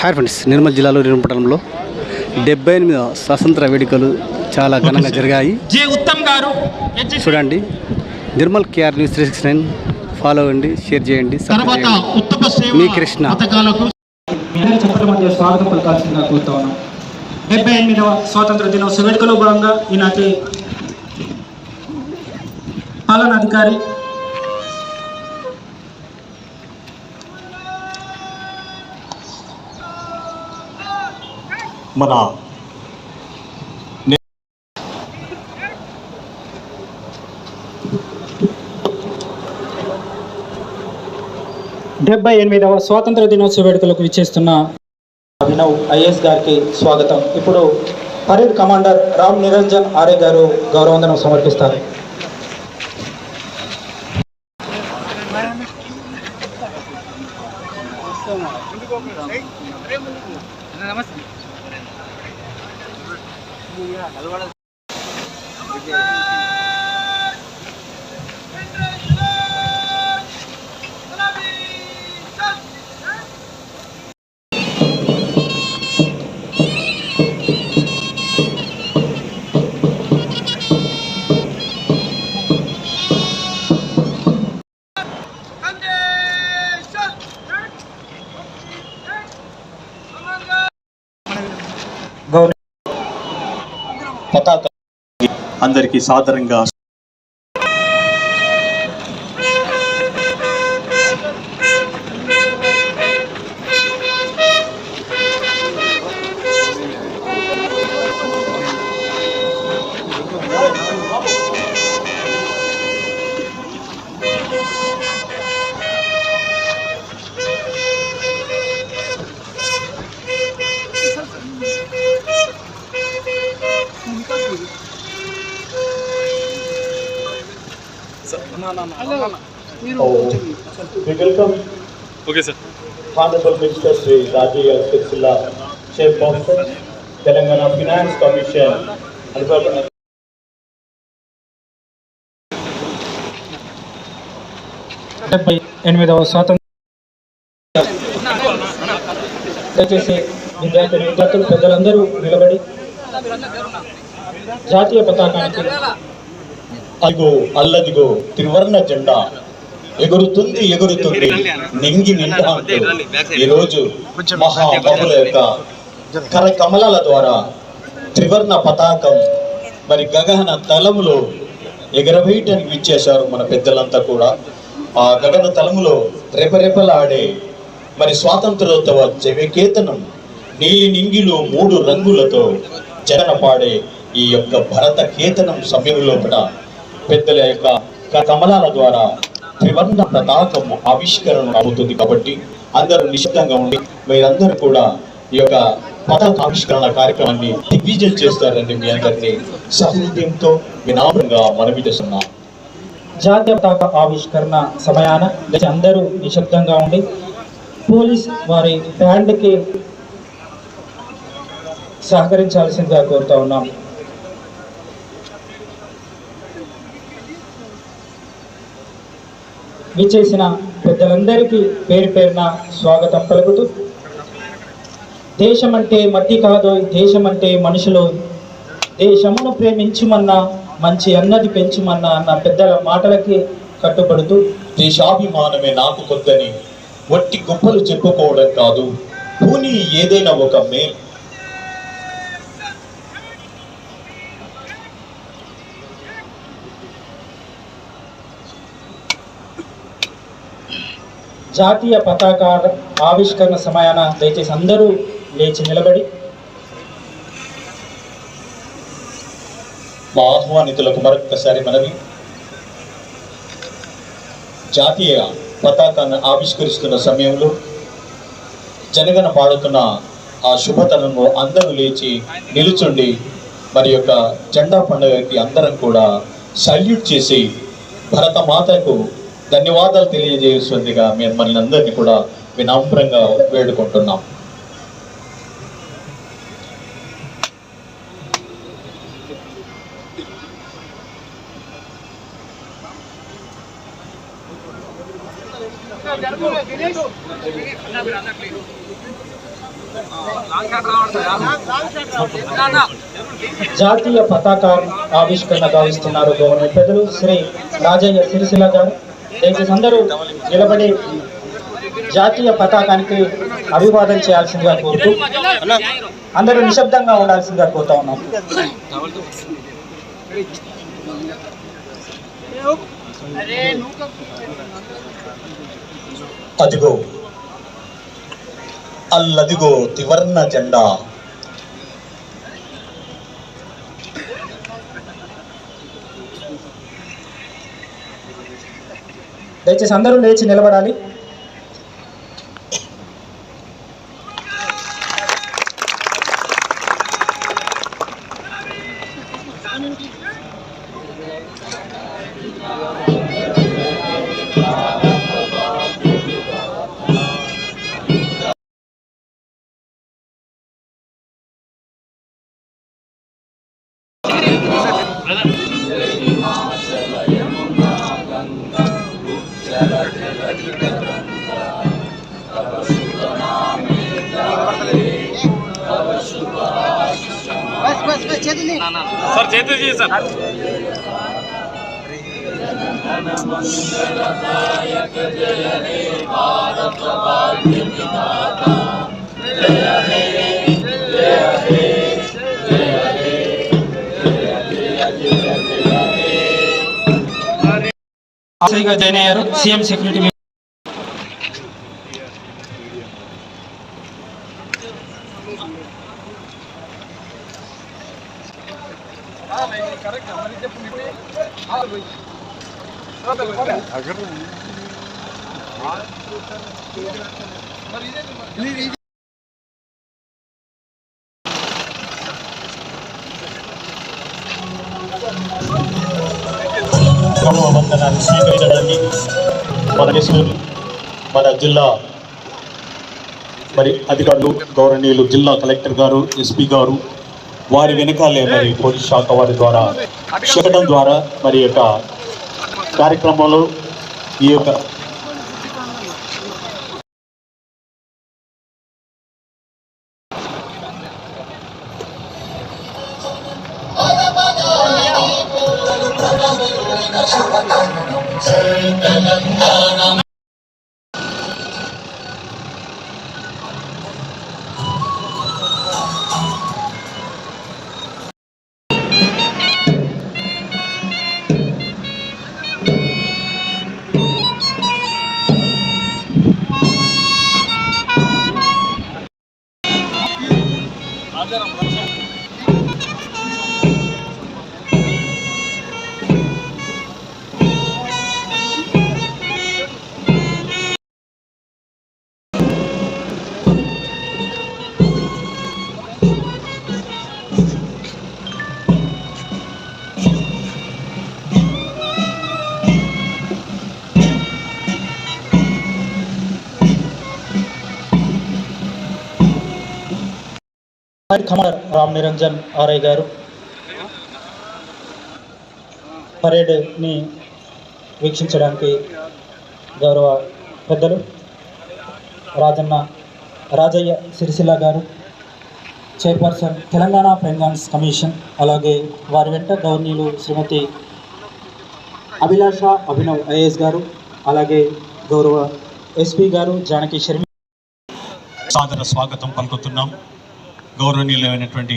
Hi friends, Nirmal జిల్లాలో నిర్మపట్టణంలో 78వ స్వాతంత్ర వేడుకలు చాలా ఘనంగా జరిగాయి. చూడండి, నిర్మల్ కేఆర్ న్యూస్ 369 ఫాలో అవ్వండి, షేర్ చేయండి, సబ్స్క్రైబ్ చేయండి. మీ కృష్ణ. స్వాగతం పలకాల్సిందిగా కోరుతా ఉన్నాం. 78వ స్వాతంత్ర దినోత్సవ వేడుకలో భాగంగా ఈనాటి పాలనాధికారి మన 78వ స్వాతంత్ర దినోత్సవ వేడుకలకు విచ్చేస్తున్న అభినవ్ ఐఏఎస్ గారికి స్వాగతం. ఇప్పుడు parade commander Ram Niranjan RA గారు గౌరవవందనం సమర్పిస్తారు. పతాక అందరికీ సాదరంగా we welcome Honorable Minister Sri Raji Sircilla, Chairperson, Telangana Finance Commission, and 78వ స్వాతంత్ర దయచేసి విద్యార్థులు పెద్దలందరూ నిలబడి జాతీయ పతాకానికి అదిగో అల్లదిగో త్రివర్ణ జెండా ఎగురుతుంది ఎగురుతుంది నింగి నిండా అంటూ ఈరోజు మహామహుల యొక్క కరకమలాల ద్వారా త్రివర్ణ పతాకం మరి గగన తలములో ఎగరవేయటానికి విచ్చేశారు మన పెద్దలంతా కూడా. ఆ గగన తలములో రెపరెపలాడే మరి స్వాతంత్రోత్సవ జయకేతనం నీలి నింగిలో 3 రంగులతో జగన పాడే ఈ యొక్క భరత కేతనం సమయంలో కూడా పెద్దల యొక్క కమలాల ద్వారా త్రివర్ణ పతాకం ఆవిష్కరణ అవుతుంది. కాబట్టి అందరూ నిశ్శబ్దంగా ఉండి మీరందరూ కూడా ఈ యొక్క పతాక ఆవిష్కరణ కార్యక్రమాన్ని దిగ్విజయం చేస్తారని మీ అందరినీ సహృదయంతో వినమ్రంగా మనవి చేస్తున్నాం. జాతీయ పతాక ఆవిష్కరణ సమయాన అందరూ నిశ్శబ్దంగా ఉండి పోలీస్ వారి బ్యాండ్కి సహకరించాల్సిందిగా కోరుతా ఉన్నాం. విచ్చేసిన పెద్దలందరికీ పేరు పేరున స్వాగతం పలుకుతూ, దేశం అంటే మట్టి కాదు, దేశం అంటే మనుషులు, దేశమును ప్రేమించుమన్నా మంచి అన్నది పెంచుమన్నా అన్న పెద్దల మాటలకి కట్టుబడుతూ, దేశాభిమానమే నాకు కొద్దని వట్టి గొప్పలు చెప్పుకోవడం కాదు, పూని ఏదైనా ఒక మేల్ జాతీయ పతాక ఆవిష్కరణ సమయాన దయచేసి అందరూ లేచి నిలబడి మా ఆహ్వానితులకు మరొకసారి మనవి, జాతీయ పతాకాన్ని ఆవిష్కరిస్తున్న సమయంలో జనగణ పాడుతున్న ఆ శుభతనంలో అందరూ లేచి నిలుచుండి మరి యొక్క జెండా పండుగకి అందరం కూడా సల్యూట్ చేసి భరత మాతకు ధన్యవాదాలు తెలియజేస్తుందిగా మిమ్మల్ని అందరినీ కూడా వినమ్రంగా వేడుకుంటున్నాం. జాతీయ పతాక ఆవిష్కరణ గావిస్తున్నారు గవర్నమెంట్ పెద్దలు శ్రీ రాజయ్య సిరిసిల్ల గారు. దయచేసి అందరూ నిలబడి జాతీయ పతాకానికి అభివాదం చేయాల్సిందిగా కోరుతూ అందరూ నిశ్శబ్దంగా ఉండాల్సిందిగా కోరుతా ఉన్నాం. అదిగో అల్లదిగో త్రివర్ణ జెండా. దయచేసి అందరూ లేచి నిలబడాలి. सर चेतन जी सर జాయిన్ అయ్యారు సీఎం సెక్యూరిటీ. గౌరవ వందనాన్ని స్వీకరించడానికి మన జిల్లా అధికారులు గౌరవనీయులు జిల్లా కలెక్టర్ గారు, ఎస్పీ గారు, వారి వెనకాలే పోలీస్ శాఖ వారి ద్వారా చెప్పడం ద్వారా యొక్క కార్యక్రమంలో ఈ యొక్క కమాండర్ రామ్ నిరంజన్ ఆర్ఐ గారు పరేడ్ని వీక్షించడానికి గౌరవ పెద్దలు రాజయ్య సిరిసిల్ల గారు, చైర్పర్సన్ తెలంగాణ ఫైనాన్స్ కమిషన్, అలాగే వారి వెంట గవర్నీయులు శ్రీమతి అభిలాష అభినవ్ ఐఏఎస్ గారు, అలాగే గౌరవ ఎస్పీ గారు జానకి శర్మ సాదర స్వాగతం పలుకుతున్నాం. గౌరవనీయులైనటువంటి